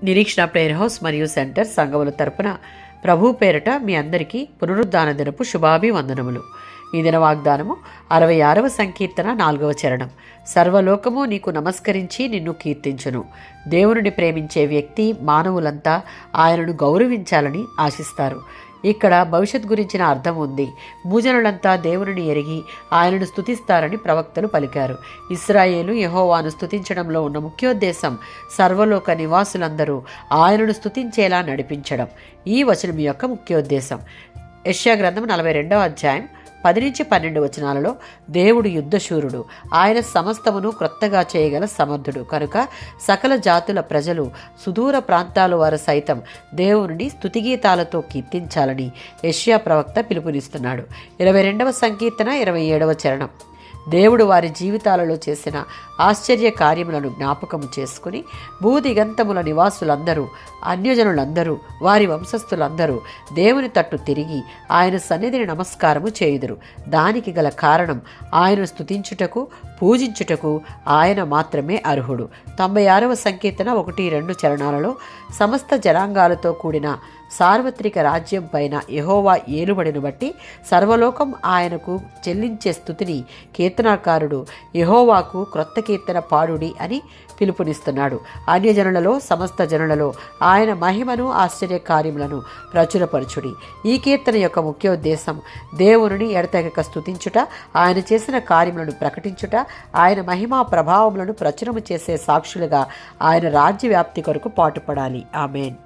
నిరీక్షణ prayer house మరియు centre సంఘముల తరపున ప్రభు పేరట మీ అందరికీ పునరుద్ధాన దినపు శుభాభివందనములు. ఈ దిన వాగ్దానము 66వ సంకీర్తన 4వ చరణం. సర్వలోకము నీకు నమస్కరించి నిన్ను కీర్తించును. దేవుని ప్రేమించే వ్యక్తి మానవులంతా ఆయనను గౌరవించాలని ఆశిస్తారు. ఇక్కడ భవిష్యత్ గురించిన అర్థం ఉంది. భూజనులంతా దేవుని ఎరిగి ఆయనను స్తుతిస్తారని ప్రవక్తలు పలికారు. ఇశ్రాయేలు యెహోవాను స్తుతించడంలో ఉన్న ముఖ్యోద్దేశం సర్వలోక నివాసులందరూ ఆయనను స్తుతించేలా నడిపించడం. ఈ వచనం యొక్క ముఖ్యోద్దేశం. యెషయా గ్రంథం 42వ అధ్యాయం 10-12 వచనాలలో దేవుడు యుద్ధశూరుడు, ఆయన సమస్తమును క్రొత్తగా చేయగల సమర్థుడు కనుక సకల జాతుల ప్రజలు, సుదూర ప్రాంతాల వారు సైతం దేవుని స్తుతిగీతాలతో కీర్తించాలని యెషయా ప్రవక్త పిలుపునిస్తున్నాడు. 22వ సంకీర్తన 27వ చరణం. దేవుడు వారి జీవితాలలో చేసిన ఆశ్చర్య కార్యములను జ్ఞాపకము చేసుకుని భూదిగంతముల నివాసులందరూ, అన్యజనులందరూ, వారి వంశస్థులందరూ దేవుని తట్టు తిరిగి ఆయన సన్నిధిని నమస్కారము చేయుదురు. దానికి గల కారణం ఆయనను స్తుతించుటకు, పూజించుటకు ఆయన మాత్రమే అర్హుడు. 96వ సంకీర్తన 1-2 చరణాలలో సమస్త జనాంగాలతో కూడిన సార్వత్రిక రాజ్యం పైన యెహోవా ఏలుబడిని బట్టి సర్వలోకం ఆయనకు చెల్లించే స్తుతిని కీర్తనాకారుడు యెహోవాకు క్రొత్త కీర్తన పాడుడి అని పిలుపునిస్తున్నాడు. అన్యజనులలో, సమస్త జనులలో ఆయన మహిమను, ఆశ్చర్య కార్యములను ప్రచురపరచుడి. ఈ కీర్తన యొక్క ముఖ్య ఉద్దేశం దేవుని ఎడతెగక స్తుతించుట, ఆయన చేసిన కార్యములను ప్రకటించుట, ఆయన మహిమా ప్రభావములను ప్రచురము చేసే సాక్షులుగా ఆయన రాజ్య వ్యాప్తి కొరకు పాటుపడాలి. ఆమేన్.